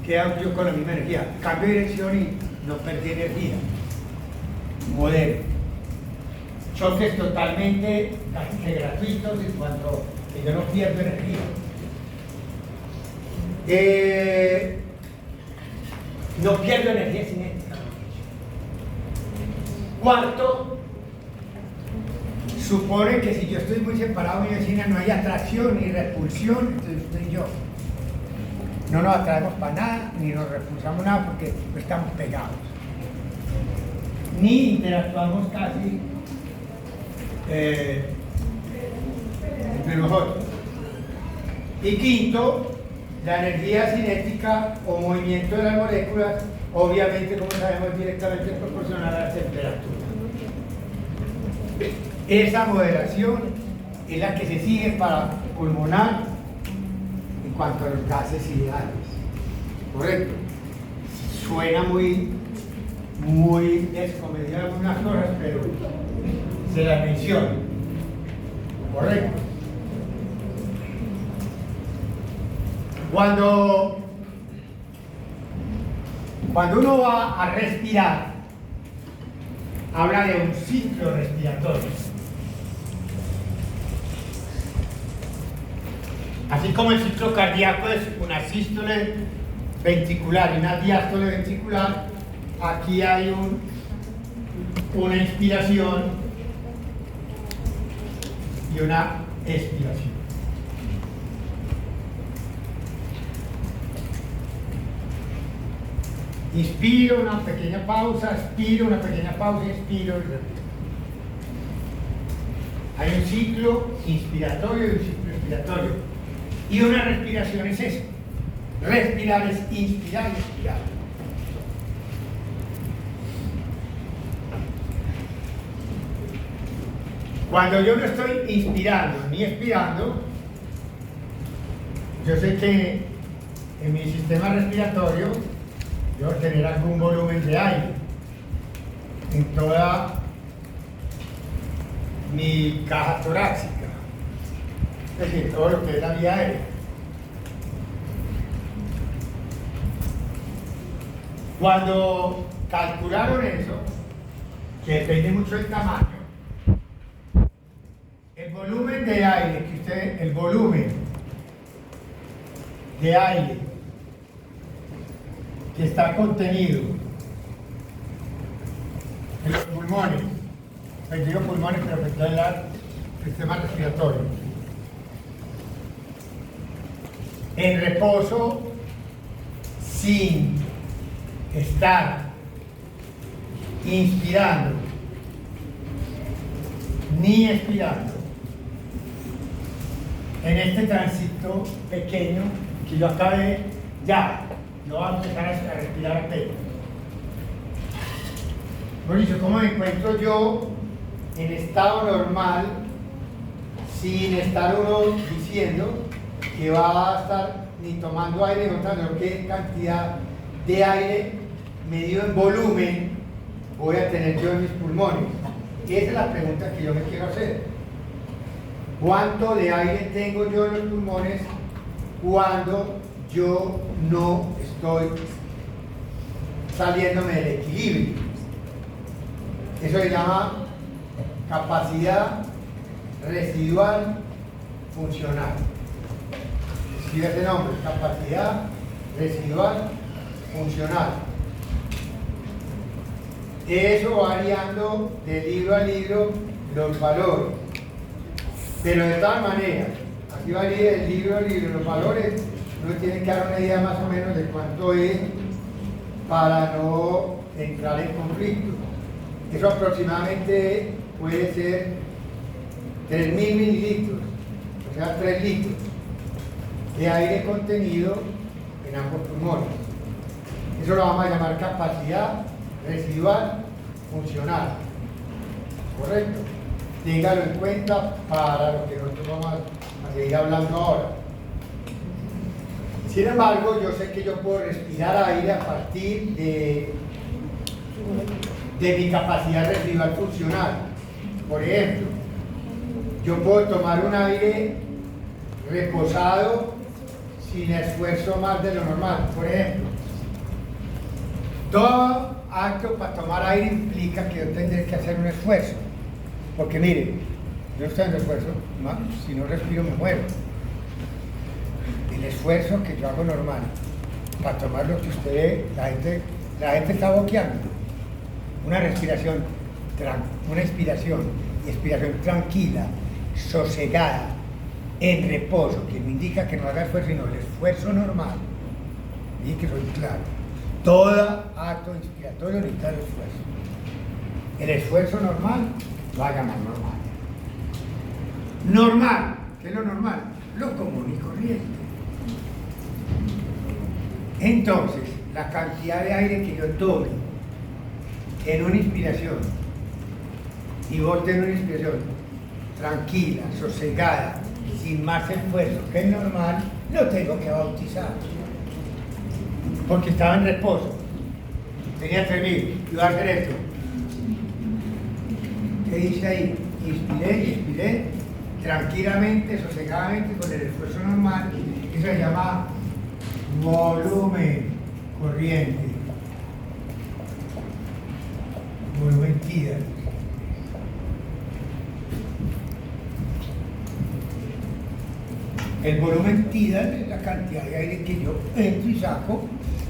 Queda yo con la misma energía. Cambio de dirección y no perdí energía. Modelo. Choques totalmente casi que gratuitos en cuanto que yo no pierdo energía. No pierdo energía cinética. Cuarto, supone que si yo estoy muy separado de mi vecina no hay atracción ni repulsión entre usted y yo. No nos atraemos para nada, ni nos repulsamos nada porque no estamos pegados. Ni interactuamos casi entre nosotros. Y quinto, la energía cinética o movimiento de las moléculas, obviamente, como sabemos, directamente es proporcional a la temperatura. Esa moderación es la que se sigue para pulmonar en cuanto a los gases ideales. ¿Correcto? Suena muy descomedido en algunas cosas, pero se las menciona. ¿Correcto? Cuando uno va a respirar, habla de un ciclo respiratorio. Así como el ciclo cardíaco es una sístole ventricular y una diástole ventricular, aquí hay una inspiración y una expiración. Inspiro, una pequeña pausa, expiro, una pequeña pausa, expiro y repito. Hay un ciclo inspiratorio y un ciclo expiratorio. Y una respiración es eso. Respirar es inspirar y expirar. Cuando yo no estoy inspirando ni expirando, yo sé que en mi sistema respiratorio debo tener algún volumen de aire en toda mi caja torácica, es decir, todo lo que es la vía aérea. Cuando calcularon eso, que depende mucho del tamaño, el volumen de aire que está contenido en los pulmones, digo pulmones, pero afecta el sistema respiratorio. En reposo, sin estar inspirando ni expirando, en este tránsito pequeño que yo acabé, ya yo voy a empezar a respirar apenas. Por eso, ¿cómo me encuentro yo en estado normal sin estar uno diciendo que va a estar ni tomando aire ni botando qué cantidad de aire medido en volumen voy a tener yo en mis pulmones? Y esa es la pregunta que yo me quiero hacer. ¿Cuánto de aire tengo yo en los pulmones cuando yo no estoy saliéndome del equilibrio? Eso se llama capacidad residual funcional. Escribe ese nombre, capacidad residual funcional. Eso variando de libro a libro los valores. Pero de tal manera, aquí varía de libro a libro los valores uno tiene que dar una idea más o menos de cuánto es para no entrar en conflicto. Eso aproximadamente puede ser 3.000 mililitros, o sea, 3 litros de aire contenido en ambos pulmones. Eso lo vamos a llamar capacidad residual funcional. ¿Correcto? Téngalo en cuenta para lo que nosotros vamos a seguir hablando ahora. Sin embargo, yo sé que yo puedo respirar aire a partir de mi capacidad residual funcional. Por ejemplo, yo puedo tomar un aire reposado sin esfuerzo más de lo normal. Por ejemplo, todo acto para tomar aire implica que yo tendré que hacer un esfuerzo. Porque mire, yo estoy en esfuerzo, si no respiro me muero. El esfuerzo que yo hago normal para tomar lo que usted ve, la gente está boqueando. Una respiración, una expiración y expiración tranquila, sosegada, en reposo, que me indica que no haga esfuerzo, sino el esfuerzo normal. Y que soy claro. Todo acto inspiratorio necesita el esfuerzo. El esfuerzo normal lo haga más normal. Normal, ¿qué es lo normal? Lo común y corriente. Entonces, la cantidad de aire que yo tome en una inspiración y bote en una inspiración tranquila, sosegada, sin más esfuerzo que es normal, lo tengo que bautizar. Porque estaba en reposo. Tenía 3.000. Iba a hacer esto. ¿Qué dice ahí? Inspiré y expiré tranquilamente, sosegadamente, con el esfuerzo normal. Eso se llama volumen corriente. Volumen tidal. El volumen tidal es la cantidad de aire que yo entro y saco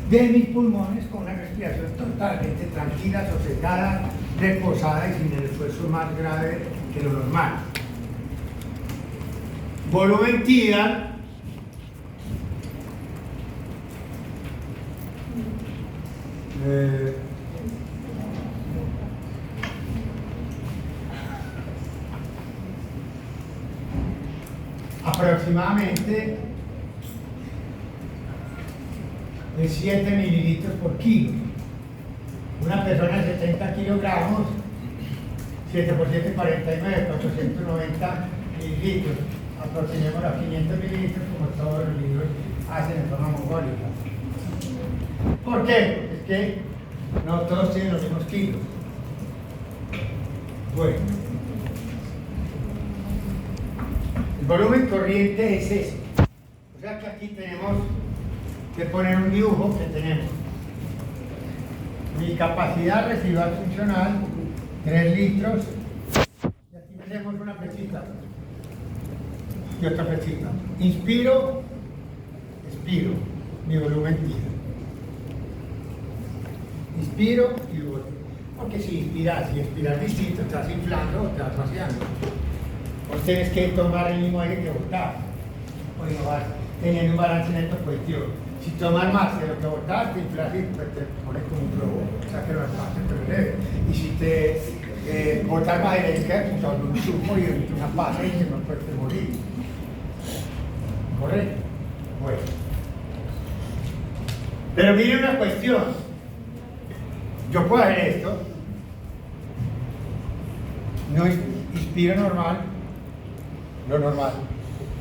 de mis pulmones con una respiración totalmente tranquila, sosegada, reposada y sin el esfuerzo más grave que lo normal. Volumen tidal aproximadamente de 7 mililitros por kilo. Una persona de 70 kilogramos, 7 por 7, 49, 490 mililitros. Aproximemos a 500 mililitros como todos los libros hacen en forma mongólica. ¿Por qué? Porque es que no todos tienen los mismos kilos. Bueno. El volumen corriente es ese. O sea que aquí tenemos que poner un dibujo que tenemos. Mi capacidad residual funcional, 3 litros. Y aquí tenemos una flechita. Y otra flechita. Inspiro, expiro. Mi volumen tira. Inspiro y voy. Porque si inspiras y expiras distinto, estás inflando o te vas vaciando. Vos tienes que tomar el mismo aire que botar. O no vas teniendo un balance neto positivo. Si tomas más de lo que botas, te inflas y pues, te pones como un globo. O sea que lo haces pero leve. Y si te botas más aire, pues son un zumo y una pasa y no puedes morir. ¿Correcto? Bueno. Pero mire una cuestión. Yo puedo hacer esto. No inspiro normal. Lo normal.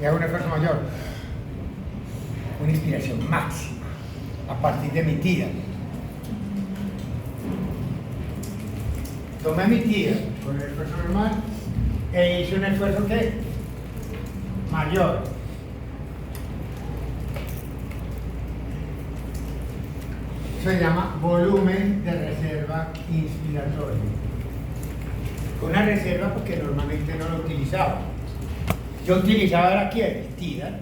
Y hago un esfuerzo mayor. Una inspiración máxima. A partir de mi tía. Tomé mi tía con el esfuerzo normal e hice un esfuerzo ¿qué? Mayor. Eso se llama volumen de reserva inspiratoria. Una reserva porque normalmente no lo utilizaba. Yo utilizaba era ¿quién? El tidal.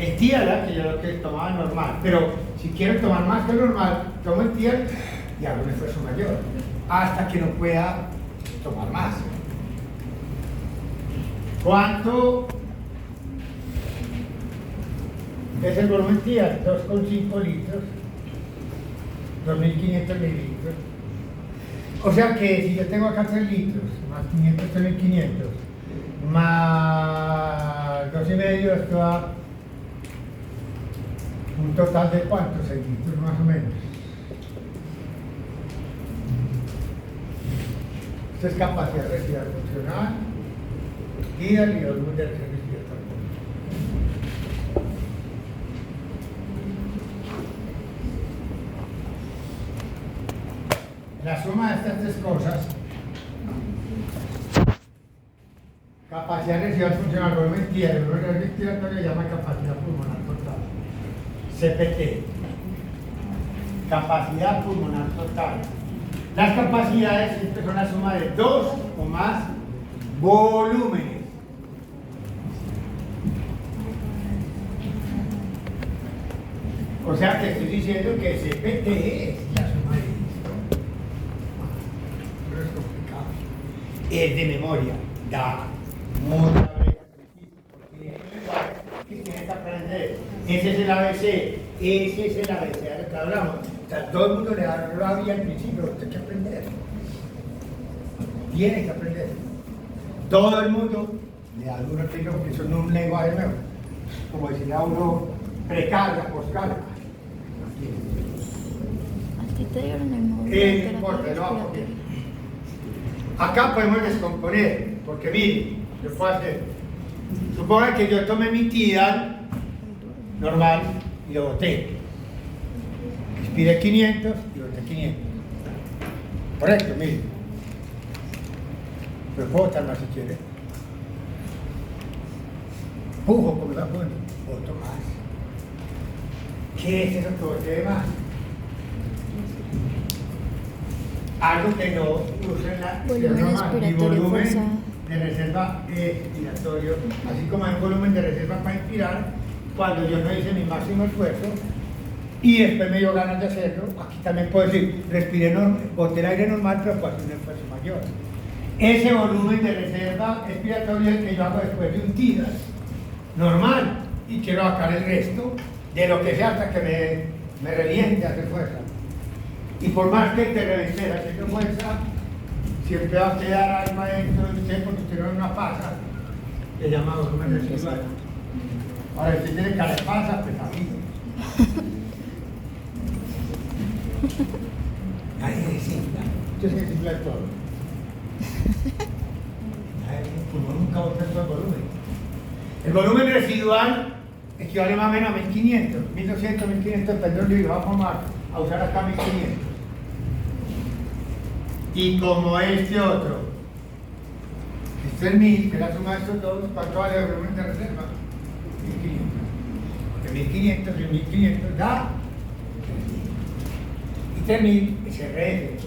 El tidal era que yo lo que tomaba normal, pero si quiero tomar más que lo normal, tomo el tidal y hago un esfuerzo mayor, hasta que no pueda tomar más. Es el volumen TIA, 2,5 litros, 2.500 mililitros. O sea que si yo tengo acá 3 litros, más 500, 3.500, más 2,5, esto da un total de ¿cuántos? 6 litros más o menos. Esto es capacidad respiratoria funcional y el volumen de reserva respiratoria. La suma de estas tres cosas, capacidad residual funcional, volumen tierra, el volumen respiratorio, se llama capacidad pulmonar total, CPT, capacidad pulmonar total. Las capacidades siempre son la suma de dos o más volúmenes. O sea que estoy diciendo que CPT es la suma de esto. No es complicado. Es de memoria. Da mucha brecha porque tienes que aprender. Ese es el ABC. Ese es el ABC de lo que hablamos. O sea, todo el mundo le da rabia al principio, usted tiene que aprender. Tiene que aprender. Todo el mundo le da algunos títulos que son un lenguaje nuevo. Como decía uno, precarga, postcarga. ¿A ti te dieron el módulo? No importa, no, porque acá podemos descomponer, porque mire, yo puedo hacer. Suponga que yo tomé mi tía normal y lo boté. Expiré 500 y boté 500. Correcto, mire. Pero puedo botar más si quiere. Pujo porque va a poner, boto más. ¿Qué es eso que boté de más? Algo que no usa en la Volumen expiratorio, volumen fuerza. de reserva expiratorio, así como hay un volumen de reserva para inspirar, cuando yo no hice mi máximo esfuerzo y después me dio ganas de hacerlo, aquí también puedo decir, respiré boté el aire normal, pero puedo hacer un esfuerzo mayor. Ese volumen de reserva expiratoria es el que yo hago después de un TIDAS normal y quiero sacar el resto de lo que sea hasta que me reviente a hacer fuerza. Y por más que te revientes haciendo fuerza, siempre va a quedar algo adentro de usted porque usted no es una pasa, que llama volumen residual. Ahora, si tiene cara de pasa, pues ahí. Ahí sí, yo sé que se infla todo. Pues nunca bota todo el volumen. El volumen residual equivale más o menos a 1500, 1200, 1500, perdón, y vamos a usar acá 1500. Y como este otro, este es 1000, que es la suma de estos dos, ¿cuánto vale el volumen de reserva? 1500. Porque 1500 y 1500 da 3000. Y 3000 es RF.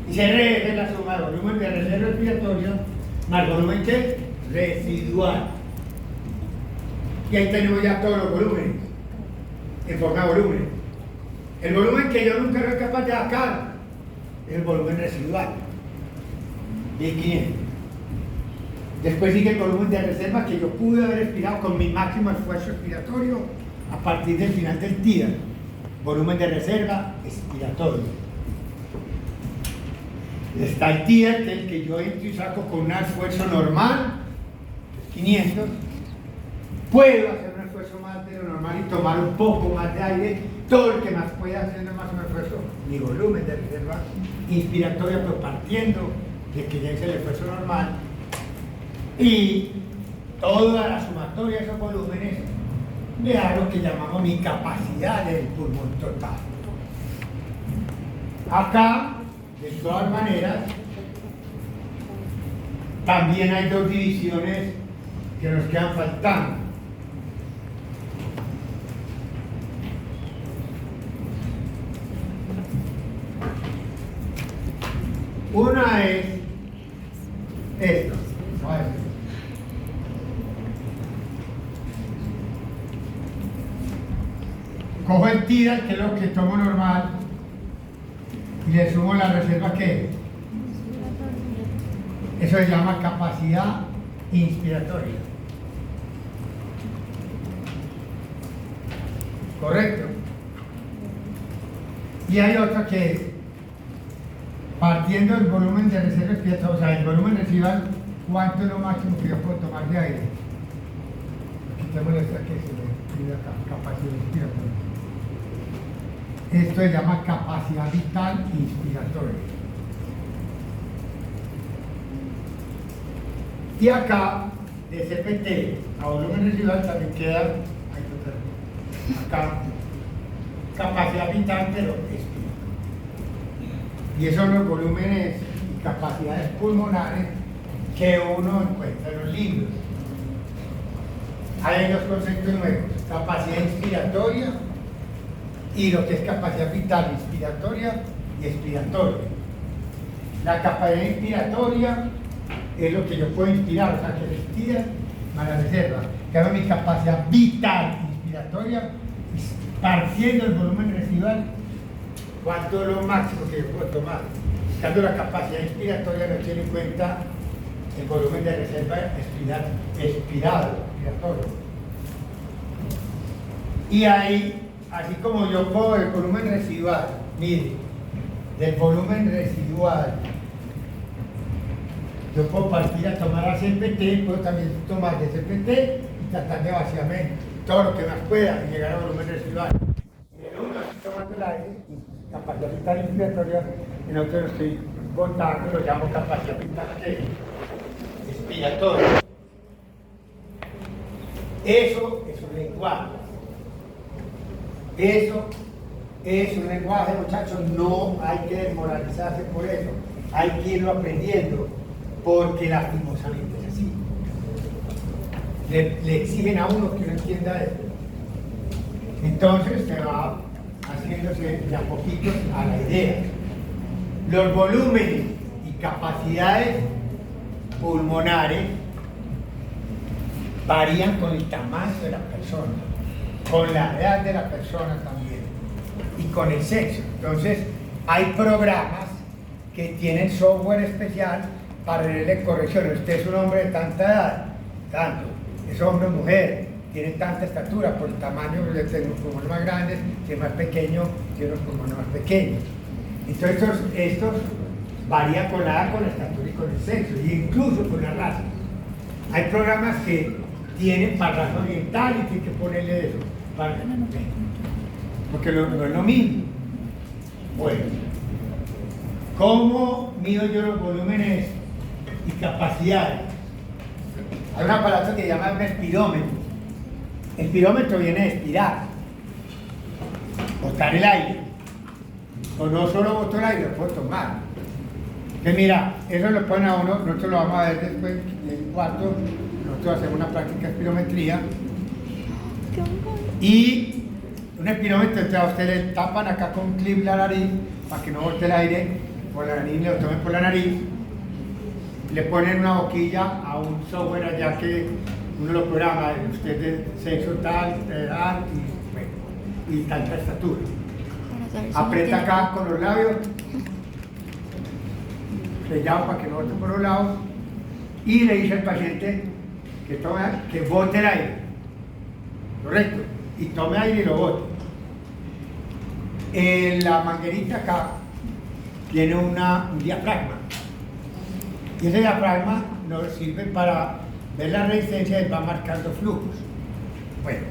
Y RF es la suma del volumen de reserva respiratoria más volumen que residual. Y ahí tenemos ya todos los volúmenes, en forma de volumen. El volumen que yo nunca soy capaz de sacar es el volumen residual, 1500. Después sigue el volumen de reserva que yo pude haber expirado con mi máximo esfuerzo expiratorio a partir del final del día. Volumen de reserva expiratorio. Está el TIA, que es el que yo entro y saco con un esfuerzo normal, 500. Puedo hacer un esfuerzo más de lo normal y tomar un poco más de aire. Todo el que más pueda haciendo más un esfuerzo, mi volumen de reserva inspiratoria, pero partiendo de que ya hice el esfuerzo normal. Y toda la sumatoria de esos volúmenes me da lo que llamamos mi capacidad del pulmón total. Acá, de todas maneras, también hay dos divisiones que nos quedan faltando. Una es esto. Cojo el TIDAS, que es lo que tomo normal, y le sumo la reserva que eso se llama capacidad inspiratoria. correcto. Y hay otra que es, partiendo del volumen de reserva expiratoria, o sea, el volumen residual, ¿cuánto es lo máximo que yo puedo tomar de aire? Quitémosle esta que se le pide acá, capacidad inspiratoria. Esto se llama capacidad vital inspiratoria. Y acá, de CPT a volumen residual también queda, acá, capacidad vital, pero expiratoria. Y esos son los volúmenes y capacidades pulmonares que uno encuentra en los libros. Hay dos conceptos nuevos, capacidad inspiratoria y lo que es capacidad vital inspiratoria y expiratoria. La capacidad inspiratoria es lo que yo puedo inspirar, o sea, que respira más la reserva. Que mi capacidad vital inspiratoria, partiendo del volumen residual, cuánto es lo máximo que yo puedo tomar. Cuando la capacidad inspiratoria no tiene en cuenta el volumen de reserva expiratorio. Y ahí, así como yo puedo el volumen residual, mire, del volumen residual, yo puedo partir a tomar a CPT, puedo también tomar de CPT y tratar de vaciarme todo lo que más pueda y llegar al volumen residual. En uno estoy tomando el aire, capacidad vital inspiratoria, en otro lo estoy botando, lo llamo capacidad vital expiratoria. Eso es un lenguaje. Eso es un lenguaje, muchachos, no hay que desmoralizarse por eso. Hay que irlo aprendiendo, porque lastimosamente es así. Le exigen a uno que no entienda esto. Entonces se va haciéndose de a poquitos a la idea. Los volúmenes y capacidades pulmonares varían con el tamaño de la persona, con la edad de la persona también y con el sexo. Entonces hay programas que tienen software especial para hacerle correcciones. Usted es un hombre de tanta edad, tanto, es hombre o mujer, tiene tanta estatura, por el tamaño de los pulmones más grandes, si es más pequeño, tiene los pulmones más pequeños. Entonces estos varían con la edad, con la estatura y con el sexo, e incluso con la raza. Hay programas que tienen para raza oriental y tienen que ponerle eso, porque no es lo mismo. Bueno, ¿cómo mido yo los volúmenes y capacidades? Hay un aparato que se llama espirómetro. El espirómetro viene de espirar, botar el aire. O no solo boto el aire, lo puedo tomar. Entonces mira, eso lo ponen a uno, nosotros lo vamos a ver después en el cuarto, nosotros hacemos una práctica de espirometría. Y un espirómetro, entonces a usted le tapan acá con un clip la nariz para que no bote el aire por la nariz, le lo tomen por la nariz. Le ponen una boquilla a un software allá que uno lo programa, usted de sexo tal, edad y tanta estatura. Aprieta acá con los labios, sellado para que no bote por los lados, y le dice al paciente que bote el aire, correcto, y tome aire y lo bote. La manguerita acá tiene un diafragma, y ese diafragma nos sirve para ver la resistencia y va marcando flujos. Bueno,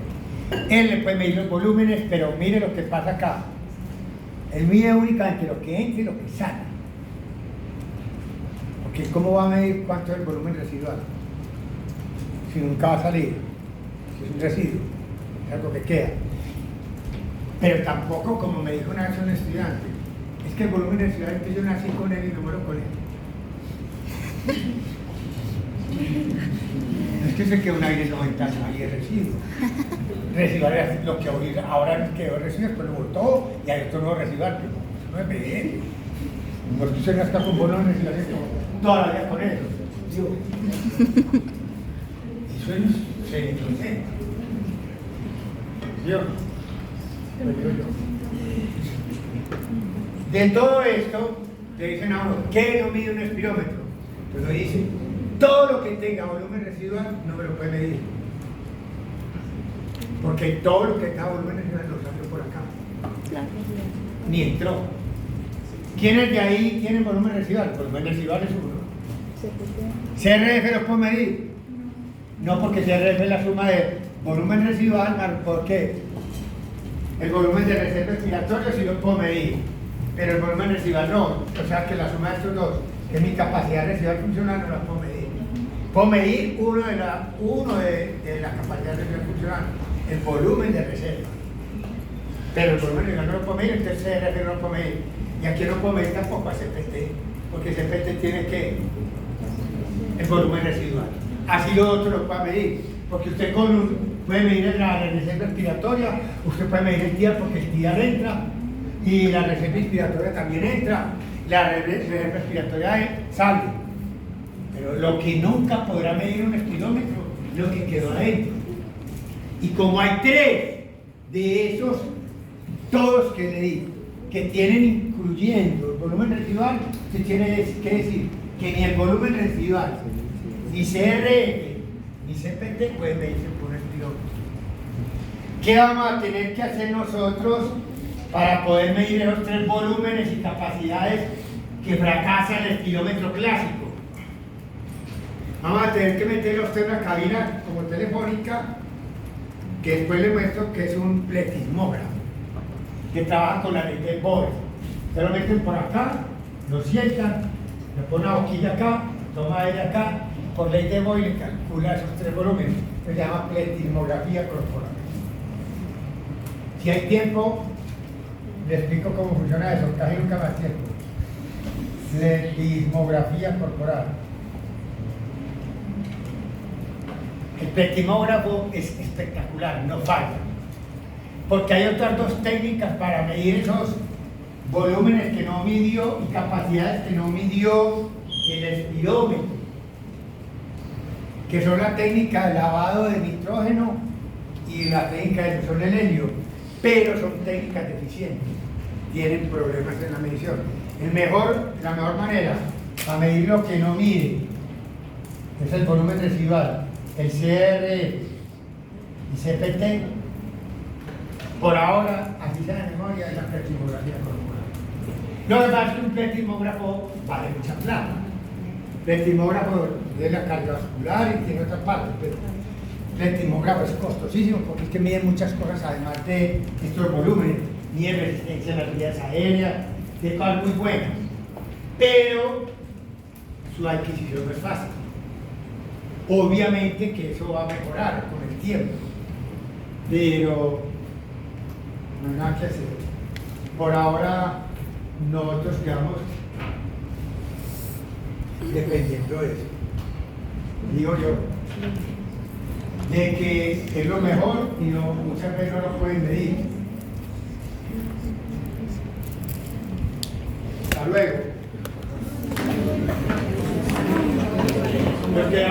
él le puede medir los volúmenes, pero mire lo que pasa acá. Él mide únicamente lo que entra y lo que sale. Porque ¿cómo va a medir cuánto es el volumen residual? Si nunca va a salir, si es un residuo, es algo que queda. Pero tampoco, como me dijo una vez un estudiante, es que el volumen residual es que yo nací con él y no muero con él. No es que se quedó un aire 90 años ahí es residuo. Residual es lo que ahora quedó residuo, después lo botó y hay otro nuevo residual, pero eso no es bien. Porque usted no está con volumen residual toda la vida con eso. Eso es ser inocente. ¿Yo? De todo esto, le dicen a uno, ¿qué no mide un espirómetro? Entonces le dicen, todo lo que tenga volumen residual no me lo puede medir. Porque todo lo que tenga volumen residual lo sabe Claro. ni entró. ¿Quiénes de ahí tienen volumen residual? El volumen residual es uno. ¿CRF los puede medir? No, porque CRF es la suma de volumen residual, porque el volumen de reserva respiratoria sí lo puedo medir, pero el volumen residual no. O sea que la suma de estos dos, que es mi capacidad residual funcional, no la puedo medir. Puedo medir uno de la capacidad residual funcional, el volumen de reserva. Pero el volumen residual no lo puedo medir, entonces CRF no lo puedo medir. Y aquí no puedo medir tampoco a CPT, porque CPT tiene que el volumen residual. Así lo otro lo puede medir, porque usted puede medir la reserva respiratoria, usted puede medir el TIAR porque el TIAR entra, y la reserva respiratoria también entra, la reserva respiratoria sale. Pero lo que nunca podrá medir un espidómetro es lo que quedó adentro. Y como hay tres de esos, todos que le digo, que tienen incluyendo el volumen residual, se tiene que decir que ni el volumen residual, ni CRF, ni CPT pueden medirse por un espidómetro. ¿Qué vamos a tener que hacer nosotros para poder medir esos tres volúmenes y capacidades que fracasa el espidómetro clásico? Vamos a tener que meter a usted en una cabina como telefónica, que después le muestro que es un pletismógrafo, que trabaja con la ley de Bohr. Se lo meten por acá, lo sientan, le ponen una boquilla acá, toma aire acá, por ley de Bohr le calcula esos tres volúmenes. Se llama pletismografía corporal. Si hay tiempo, le explico cómo funciona eso, casi nunca más tiempo. Pletismografía corporal. El pletismógrafo es espectacular, no falla. Porque hay otras dos técnicas para medir esos volúmenes que no midió y capacidades que no midió el espidómetro, que son la técnica de lavado de nitrógeno y la técnica de emisión del helio, pero son técnicas deficientes, tienen problemas en la medición. La mejor manera para medir lo que no mide es el volumen residual, el CRF y CPT. Por ahora, así sea de memoria, es la pletismografía corporal. Lo que pasa es que un pletismógrafo vale mucha plata. Pletismógrafo de la cardiovascular y tiene otras partes, pero pletismógrafo es costosísimo porque es que mide muchas cosas además de estos volúmenes, mide resistencia a las vías aéreas, tiene cosas muy buenas, pero su adquisición no es fácil. Obviamente que eso va a mejorar con el tiempo, pero no hay nada que hacer. Por ahora nosotros quedamos dependiendo de eso, digo yo, de que es lo mejor y muchas veces no lo pueden medir. Hasta luego.